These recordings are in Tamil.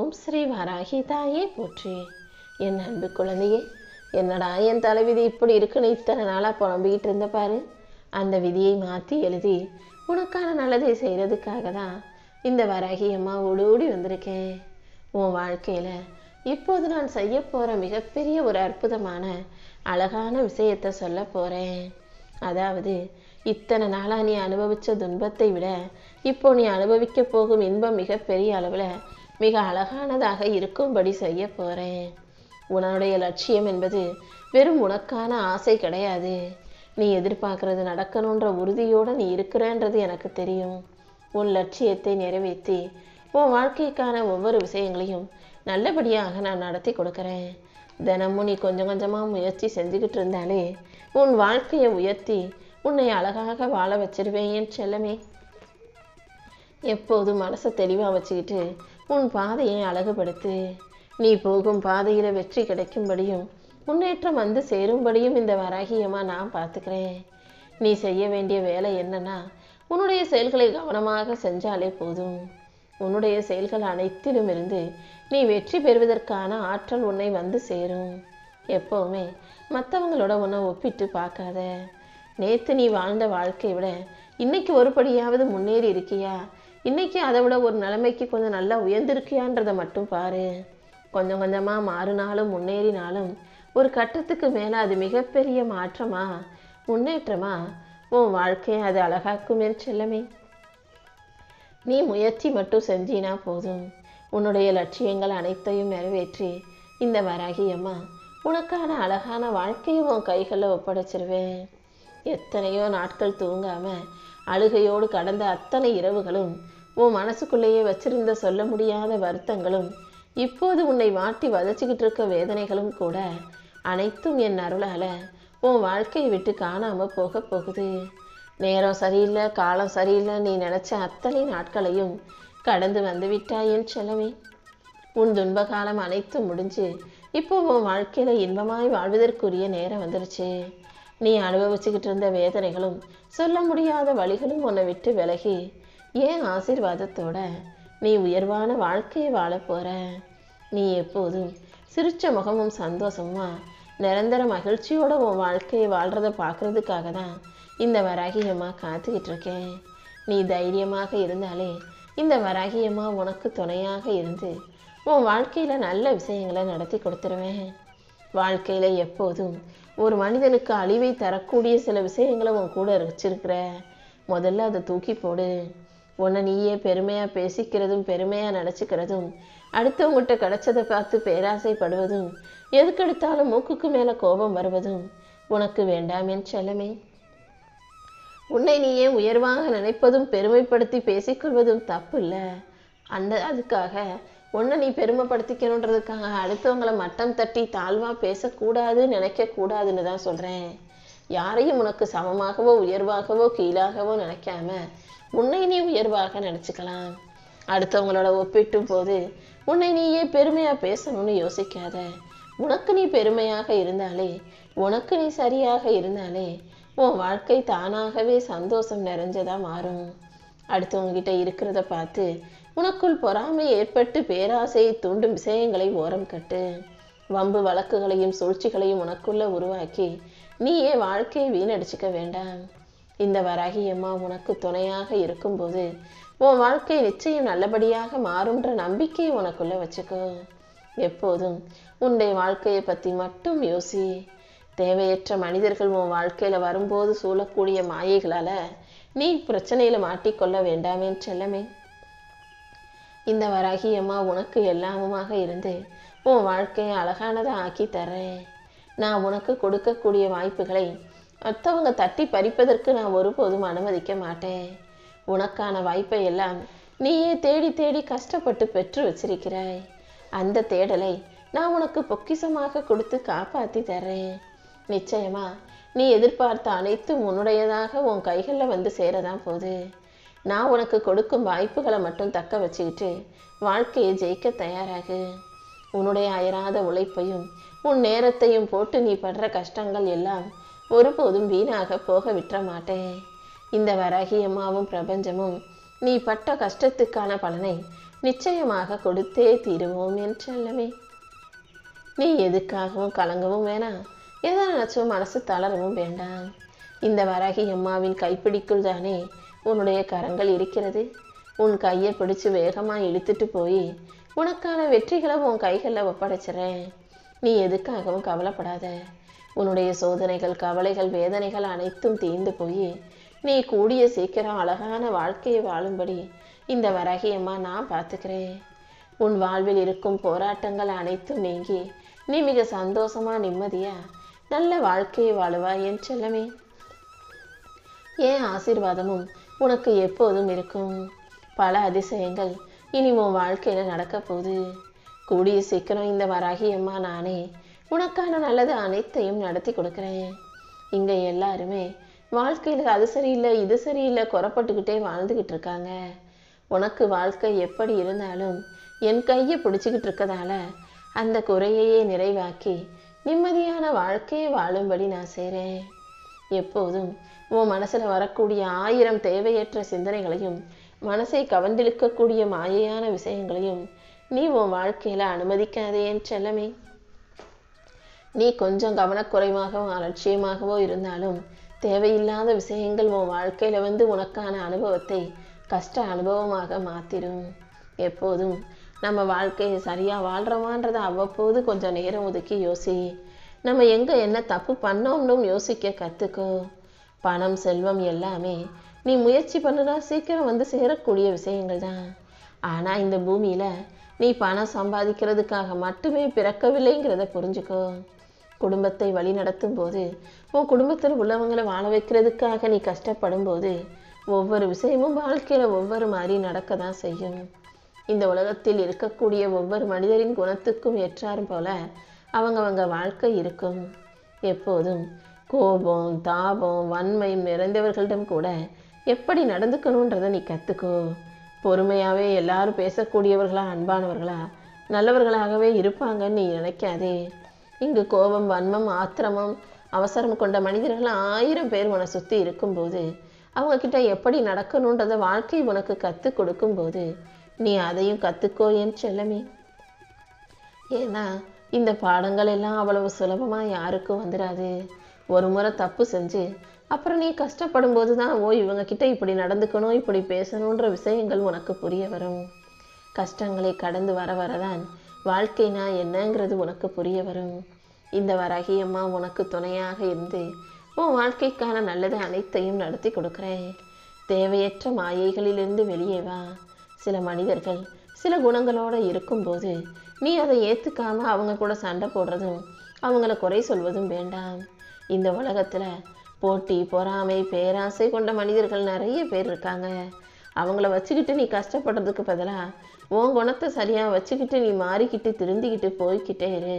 ஓம் ஸ்ரீ வராகி தாயே போற்றி. என் அன்பு குழந்தையே, என்னடா என் தலைவிதி இப்படி இருக்குன்னு இத்தனை நாளாக புலம்பிக்கிட்டு இருந்த பாரு. அந்த விதியை மாற்றி எழுதி உனக்கான நல்லதை செய்கிறதுக்காக தான் இந்த வராகி அம்மா ஓடி வந்திருக்கேன். உன் வாழ்க்கையில் இப்போது நான் செய்ய போகிற மிகப்பெரிய ஒரு அற்புதமான அழகான விஷயத்தை சொல்ல போகிறேன். அதாவது இத்தனை நாளாக நீ அனுபவித்த துன்பத்தை விட இப்போ நீ அனுபவிக்க போகும் இன்பம் மிகப்பெரிய அளவில் மிக அழகானதாக இருக்கும்படி செய்ய போகிறேன். உன்னுடைய லட்சியம் என்பது வெறும் உனக்கான ஆசை கிடையாது. நீ எதிர்பார்க்கறது நடக்கணுன்ற உறுதியோடு நீ இருக்கிறன்றது எனக்கு தெரியும். உன் லட்சியத்தை நிறைவேற்றி உன் வாழ்க்கைக்கான ஒவ்வொரு விஷயங்களையும் நல்லபடியாக நான் நடத்தி கொடுக்குறேன். தினமும் நீ கொஞ்சம் கொஞ்சமாக முயற்சி செஞ்சுக்கிட்டு இருந்தாலே உன் வாழ்க்கையை உயர்த்தி உன்னை அழகாக வாழ வச்சிருவேன் என் செல்லமே. எப்போதும் மனசை தெளிவாக வச்சுக்கிட்டு உன் பாதையை அழகுபடுத்து. நீ போகும் பாதையில் வெற்றி கிடைக்கும்படியும் முன்னேற்றம் வந்து சேரும்படியும் இந்த வராகியமாக நான் பார்த்துக்கிறேன். நீ செய்ய வேண்டிய வேலை என்னன்னா, உன்னுடைய செயல்களை கவனமாக செஞ்சாலே போதும். உன்னுடைய செயல்கள் அனைத்திலும் இருந்து நீ வெற்றி பெறுவதற்கான ஆற்றல் உன்னை வந்து சேரும். எப்போவுமே மற்றவங்களோட உன்னை ஒப்பிட்டு பார்க்காத. நேற்று நீ வாழ்ந்த வாழ்க்கையை விட இன்னைக்கு ஒருபடியாவது முன்னேறி இருக்கியா, இன்னைக்கு அதை விட ஒரு நிலைமைக்கு கொஞ்சம் நல்லா உயர்ந்திருக்கியான்றதை மட்டும் பாரு. கொஞ்சம் கொஞ்சமாக மாறினாலும் முன்னேறினாலும் ஒரு கட்டத்துக்கு மேலே அது மிகப்பெரிய மாற்றமா முன்னேற்றமா உன் வாழ்க்கையை அது அழகாக்குமே செல்லமே. நீ முயற்சி மட்டும் செஞ்சினா போதும். உன்னுடைய லட்சியங்கள் அனைத்தையும் நிறைவேற்றி இந்த வராகி அம்மா உனக்கான அழகான வாழ்க்கையை உன் கைகளில் ஒப்படைச்சிருவேன். எத்தனையோ நாட்கள் தூங்காம அழுகையோடு கடந்த அத்தனை இரவுகளும் உன் மனசுக்குள்ளேயே வச்சிருந்த சொல்ல முடியாத வருத்தங்களும் இப்போது உன்னை வாட்டி வதச்சிக்கிட்டு இருக்க வேதனைகளும் கூட அனைத்தும் என் அருளால உன் வாழ்க்கையை விட்டு காணாம போக போகுது. நேரம் சரியில்லை, காலம் சரியில்லை, நீ நினைச்ச அத்தனை நாட்களையும் கடந்து வந்து விட்டாய் என் செல்லமே. உன் துன்ப காலம் அனைத்தும் முடிஞ்சு இப்போ உன் வாழ்க்கையில இன்பமாய் வாழ்வதற்குரிய நேரம் வந்துருச்சு. நீ அனுபவிச்சுக்கிட்டு இருந்த வேதனைகளும் சொல்ல முடியாத வழிகளும் உன்னை விட்டு விலகி ஏன் ஆசீர்வாதத்தோட நீ உயர்வான வாழ்க்கையை வாழ போற. நீ எப்போதும் சிரிச்ச முகமும் சந்தோஷமா நிரந்தர மகிழ்ச்சியோட உன் வாழ்க்கையை வாழ்றதை பார்க்கறதுக்காக தான் இந்த வராகியம்மா காத்துக்கிட்டு இருக்கேன். நீ தைரியமாக இருந்தாலே இந்த வராகியம்மா உனக்கு துணையாக இருந்து உன் வாழ்க்கையில் நல்ல விஷயங்களை நடத்தி கொடுத்துருவேன். வாழ்க்கையில் எப்போதும் ஒரு மனிதனுக்கு அழிவை தரக்கூடிய சில விஷயங்களை உன் கூட வச்சிருக்கிற. முதல்ல அதை தூக்கி போடு. உன்னை நீயே பெருமையாக பேசிக்கிறதும் பெருமையாக நினச்சிக்கிறதும் அடுத்தவங்ககிட்ட கிடைச்சதை பார்த்து பேராசைப்படுவதும் எதுக்கெடுத்தாலும் மூக்குக்கு மேலே கோபம் வருவதும் உனக்கு வேண்டாம் என் செல்லமே. உன்னை நீயே உயர்வாக நினைப்பதும் பெருமைப்படுத்தி பேசிக்கொள்வதும் தப்பு இல்லை. அதுக்காக உன்னை நீ பெருமைப்படுத்திக்கணுன்றதுக்காக அடுத்தவங்களை மட்டம் தட்டி தாழ்வாக பேசக்கூடாது, நினைக்கக்கூடாதுன்னு தான் சொல்கிறேன். யாரையும் உனக்கு சமமாகவோ உயர்வாகவோ கீழாகவோ நினைக்காம உன்னை நீ உயர்வாக நினச்சிக்கலாம். அடுத்தவங்களோட ஒப்பிட்டும் போது உன்னை நீயே பெருமையாக பேசணும்னு யோசிக்காத. உனக்கு நீ பெருமையாக இருந்தாலே, உனக்கு நீ சரியாக இருந்தாலே உன் வாழ்க்கை தானாகவே சந்தோஷம் நிறைஞ்சதாக மாறும். அடுத்தவங்ககிட்ட இருக்கிறத பார்த்து உனக்குள் பொறாமை ஏற்பட்டு பேராசையை தூண்டும் விஷயங்களை ஓரம் கட்டு. வம்பு வழக்குகளையும் சூழ்ச்சிகளையும் உனக்குள்ள உருவாக்கி நீயே வாழ்க்கையை வீணடிச்சுக்க வேண்டாம். இந்த வராகியம்மா உனக்கு துணையாக இருக்கும்போது உன் வாழ்க்கை நிச்சயம் நல்லபடியாக மாறும்ன்ற நம்பிக்கையை உனக்குள்ள வச்சுக்கோ. எப்போதும் உன்னுடைய வாழ்க்கையை பற்றி மட்டும் யோசி. தேவையற்ற மனிதர்கள் உன் வாழ்க்கையில் வரும்போது சூழக்கூடிய மாயைகளால் நீ பிரச்சனையில் மாட்டிக்கொள்ள வேண்டாமே செல்லமே. இந்த வராகியம்மா உனக்கு எல்லாமுமாக இருந்து உன் வாழ்க்கையை அழகானதை ஆக்கி தர்றேன். நான் உனக்கு கொடுக்கக்கூடிய வாய்ப்புகளை மற்றவங்க தட்டி பறிப்பதற்கு நான் ஒருபோதும் அனுமதிக்க மாட்டேன். உனக்கான வாய்ப்பை எல்லாம் நீயே தேடி தேடி கஷ்டப்பட்டு பெற்று வச்சிருக்கிறாய். அந்த தேடலை நான் உனக்கு பொக்கிஷமாக கொடுத்து காப்பாற்றி தர்றேன். நிச்சயமா நீ எதிர்பார்த்த அனைத்தும் உன்னுடையதாக உன் கைகளில் வந்து சேரதான் போகுது. நான் உனக்கு கொடுக்கும் வாய்ப்புகளை மட்டும் தக்க வச்சுக்கிட்டு வாழ்க்கையை ஜெயிக்க தயாராகு. உன்னுடைய அயராத உழைப்பையும் உன் நேரத்தையும் போட்டு நீ படுற கஷ்டங்கள் எல்லாம் ஒருபோதும் வீணாக போக விட்டுற மாட்டேன். இந்த வராகியம்மாவும் பிரபஞ்சமும் நீ பட்ட கஷ்டத்துக்கான பலனை நிச்சயமாக கொடுத்தே தீருவோம் என் செல்லமே. நீ எதுக்காகவும் கலங்கவும் வேணாம், எதை நினைச்சும் மனசு தளரவும் வேண்டாம். இந்த வராகி அம்மாவின் கைப்பிடிக்குள் தானே உன்னுடைய கரங்கள் இருக்கிறது. உன் கையை பிடிச்சு வேகமாக இழுத்துட்டு போய் உனக்கான வெற்றிகளை உன் கைகளில் ஒப்படைச்சிறேன். நீ எதுக்காகவும் கவலைப்படாத. உன்னுடைய சோதனைகள், கவலைகள், வேதனைகள் அனைத்தும் தீர்ந்து போய் நீ கூடிய சீக்கிரம் அழகான வாழ்க்கையை வாழும்படி இந்த வராகி அம்மா நான் பார்த்துக்கிறேன். உன் வாழ்வில் இருக்கும் போராட்டங்கள் அனைத்தும் நீங்கி நீ மிக சந்தோஷமா நிம்மதியா நல்ல வாழ்க்கையை வாழுவா என் செல்லமே. என் ஆசீர்வாதமும் உனக்கு எப்போதும் இருக்கும். பல அதிசயங்கள் இனி உன் வாழ்க்கையில நடக்க போகுது. கூடிய சீக்கிரம் இந்த வராகி அம்மா நானே உனக்கான நல்லது அனைத்தையும் நடத்தி கொடுக்குறேன். இங்க எல்லாருமே வாழ்க்கையில அது சரியில்லை இது சரியில்லை குறைப்பட்டுக்கிட்டே வாழ்ந்துகிட்டு இருக்காங்க. உனக்கு வாழ்க்கை எப்படி இருந்தாலும் என் கையை பிடிச்சிக்கிட்டு இருக்கதால அந்த குறையையே நிறைவாக்கி நிம்மதியான வாழ்க்கையை வாழும்படி நான் செய்கிறேன். எப்போதும் உன் மனசுல வரக்கூடிய 1000 தேவையற்ற சிந்தனைகளையும் மனசை கவர்ந்திழுக்கக்கூடிய மாயையான விஷயங்களையும் நீ உன் வாழ்க்கையில அனுமதிக்காதே என் செல்லமே. நீ கொஞ்சம் கவனக்குறைவாகவோ அலட்சியமாகவோ இருந்தாலும் தேவையில்லாத விஷயங்கள் உன் வாழ்க்கையில வந்து உனக்கான அனுபவத்தை கஷ்ட அனுபவமாக மாத்திடும். எப்போதும் நம்ம வாழ்க்கையை சரியா வாழ்றோமான்றதை அவ்வப்போது கொஞ்சம் நேரம் ஒதுக்கி யோசி. நம்ம எங்க என்ன தப்பு பண்ணோம்னு யோசிக்க கத்துக்கோ. பணம், செல்வம் எல்லாமே நீ முயற்சி பண்ணுனா சீக்கிரம் வந்து சேரக்கூடிய விஷயங்கள் தான். ஆனா இந்த பூமியில நீ பணம் சம்பாதிக்கிறதுக்காக மட்டுமே பிறக்கவில்லைங்கிறத புரிஞ்சுக்கோ. குடும்பத்தை வழி நடத்தும் போது உன் குடும்பத்தில் உள்ளவங்களை வாழ வைக்கிறதுக்காக நீ கஷ்டப்படும் போது ஒவ்வொரு விஷயமும் வாழ்க்கையில ஒவ்வொரு மாதிரி நடக்க தான் செய்யும். இந்த உலகத்தில் இருக்கக்கூடிய ஒவ்வொரு மனிதரின் குணத்துக்கும் ஏற்றாரும் போல அவங்கவங்க வாழ்க்கை இருக்கும். எப்போதும் கோபம், தாபம், வன்மை நிறைந்தவர்களிடம் கூட எப்படி நடந்துக்கணுன்றதை நீ கற்றுக்கோ. பொறுமையாகவே எல்லாரும் பேசக்கூடியவர்களா, அன்பானவர்களா, நல்லவர்களாகவே இருப்பாங்கன்னு நீ நினைக்காதே. இங்கு கோபம், வன்மம், ஆத்திரமம், அவசரம் கொண்ட மனிதர்கள் 1000 பேர் உன்னை சுற்றி இருக்கும்போது அவங்கக்கிட்ட எப்படி நடக்கணுன்றதை வாழ்க்கை உனக்கு கற்றுக் கொடுக்கும்போது நீ அதையும் கற்றுக்கோ என் செல்லமே. ஏன்னா இந்த பாடங்கள் எல்லாம் அவ்வளவு சுலபமாக யாருக்கும் வந்துடாது. ஒரு முறை தப்பு செஞ்சு அப்புறம் நீ கஷ்டப்படும் போது தான் இவங்க கிட்ட இப்படி நடந்துக்கணும், இப்படி பேசணுன்ற விஷயங்கள் உனக்கு புரிய வரும். கஷ்டங்களை கடந்து வர வரதான் வாழ்க்கைனா என்னங்கிறது உனக்கு புரிய வரும். இந்த வராகி அம்மா உனக்கு துணையாக இருந்து உன் வாழ்க்கைக்கான நல்லது அனைத்தையும் நடத்தி கொடுக்குறேன். தேவையற்ற மாயைகளிலிருந்து வெளியே வா. சில மனிதர்கள் சில குணங்களோடு இருக்கும்போது நீ அதை ஏற்றுக்காம அவங்க கூட சண்டை போடுறதும் அவங்கள குறை சொல்வதும் வேண்டாம். இந்த உலகத்தில் போட்டி, பொறாமை, பேராசை கொண்ட மனிதர்கள் நிறைய பேர் இருக்காங்க. அவங்கள வச்சுக்கிட்டு நீ கஷ்டப்படுறதுக்கு பதிலாக உன் குணத்தை சரியாக வச்சுக்கிட்டு நீ மாறிக்கிட்டு திருந்திக்கிட்டு போய்கிட்டே இரு.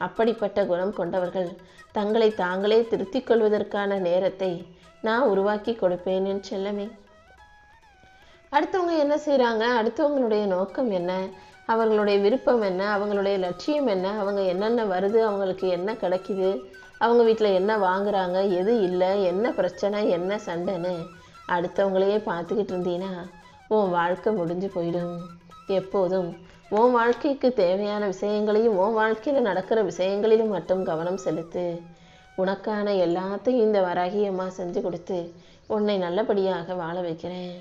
அப்படிப்பட்ட குணம் கொண்டவர்கள் தங்களை தாங்களே திருத்திக் கொள்வதற்கான நேரத்தை நான் உருவாக்கி கொடுப்பேன் என் செல்லமே. அடுத்தவங்க என்ன செய்கிறாங்க, அடுத்தவங்களுடைய நோக்கம் என்ன, அவர்களுடைய விருப்பம் என்ன, அவங்களுடைய லட்சியம் என்ன, அவங்க என்னென்ன வருது, அவங்களுக்கு என்ன கிடைக்குது, அவங்க வீட்டில் என்ன வாங்குறாங்க, எது இல்லை, என்ன பிரச்சனை, என்ன சண்டைன்னு அடுத்தவங்களையே பார்த்துக்கிட்டு இருந்தீங்கன்னா உன் வாழ்க்கை முடிஞ்சு போயிடும். எப்போதும் உன் வாழ்க்கைக்கு தேவையான விஷயங்களையும் உன் வாழ்க்கையில் நடக்கிற விஷயங்களிலும் மட்டும் கவனம் செலுத்து. உனக்கான எல்லாத்தையும் இந்த வராகி அம்மா செஞ்சு கொடுத்து உன்னை நல்லபடியாக வாழ வைக்கிறேன்.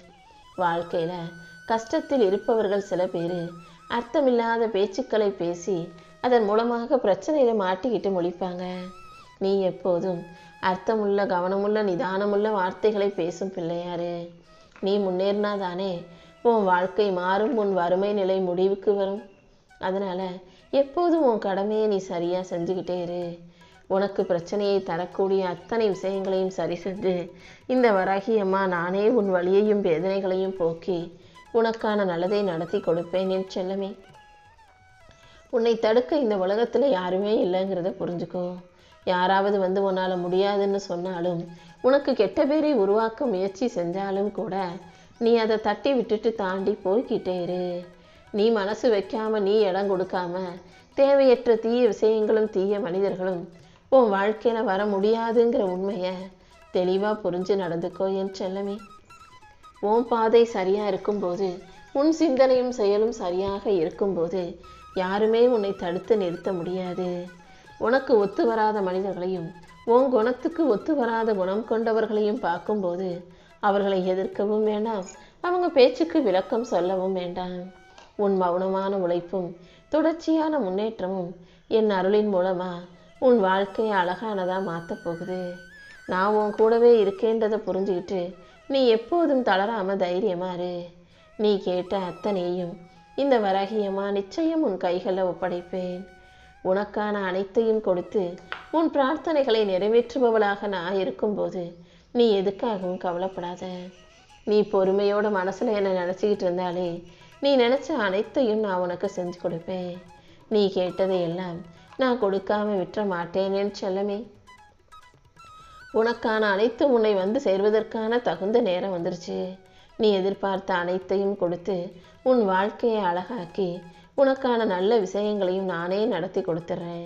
வாழ்க்கையில் கஷ்டத்தில் இருப்பவர்கள் சில பேர் அர்த்தமில்லாத பேச்சுக்களை பேசி அதன் மூலமாக பிரச்சனையில் மாட்டிக்கிட்டு முழிப்பாங்க. நீ எப்போதும் அர்த்தமுள்ள, கவனமுள்ள, நிதானமுள்ள வார்த்தைகளை பேசும் பிள்ளையாரு. நீ முன்னேறினாதானே உன் வாழ்க்கை மாறும், உன் வறுமை நிலை முடிவுக்கு வரும். அதனால் எப்போதும் உன் கடமையை நீ சரியாக செஞ்சுக்கிட்டே இரு. உனக்கு பிரச்சனையை தரக்கூடிய அத்தனை விஷயங்களையும் சரி செஞ்சு இந்த வராகி அம்மா நானே உன் வலியையும் வேதனைகளையும் போக்கி உனக்கான நல்லதை நடத்தி கொடுப்பேன் என் செல்லமே. உன்னை தடுக்க இந்த உலகத்தில் யாருமே இல்லைங்கிறத புரிஞ்சுக்கோ. யாராவது வந்து உன்னால் முடியாதுன்னு சொன்னாலும், உனக்கு கெட்ட பேரை உருவாக்க முயற்சி செஞ்சாலும் கூட நீ அதை தட்டி விட்டுட்டு தாண்டி போய்கிட்டே இரு. நீ மனசு வைக்காம, நீ இடம் கொடுக்காம தேவையற்ற தீய விஷயங்களும் தீய மனிதர்களும் உன் வாழ்க்கையில் வர முடியாதுங்கிற உண்மையை தெளிவாக புரிஞ்சு நடந்துக்கோ என் செல்லமே. உன் பாதை சரியாக இருக்கும்போது உன் சிந்தனையும் செயலும் சரியாக இருக்கும்போது யாருமே உன்னை தடுத்து நிறுத்த முடியாது. உனக்கு ஒத்து வராத மனிதர்களையும் உன் குணத்துக்கு ஒத்து வராத குணம் கொண்டவர்களையும் பார்க்கும்போது அவர்களை எதிர்க்கவும் வேண்டாம், அவங்க பேச்சுக்கு விளக்கம் சொல்லவும் வேண்டாம். உன் மௌனமான உழைப்பும் தொடர்ச்சியான முன்னேற்றமும் என் அருளின் மூலமா உன் வாழ்க்கையை அழகானதா மாற்றப் போகுது. நான் உன் கூடவே இருக்கேன்றதை புரிஞ்சுக்கிட்டு நீ எப்போதும் தளராம தைரியமா இரு. நீ கேட்ட அத்தனையும் இந்த வராகியம்மா நிச்சயம் உன் கைகளில் ஒப்படைப்பேன். உனக்கான அனைத்தையும் கொடுத்து உன் பிரார்த்தனைகளை நிறைவேற்றுபவளாக நான் இருக்கும்போது நீ எதுக்காகவும் கவலைப்படாத. நீ பொறுமையோட மனசுல என்ன நினச்சிக்கிட்டு இருந்தாலே நீ நினச்ச அனைத்தையும் நான் உனக்கு செஞ்சு கொடுப்பேன். நீ கேட்டதை எல்லாம் நான் கொடுக்காம விட்டுற மாட்டேனேன்னு செல்லமே. உனக்கான அனைத்தும் உன்னை வந்து சேர்வதற்கான தகுந்த நேரம் வந்துருச்சு. நீ எதிர்பார்த்த அனைத்தையும் கொடுத்து உன் வாழ்க்கையை அழகாக்கி உனக்கான நல்ல விஷயங்களையும் நானே நடத்தி கொடுத்துட்றேன்.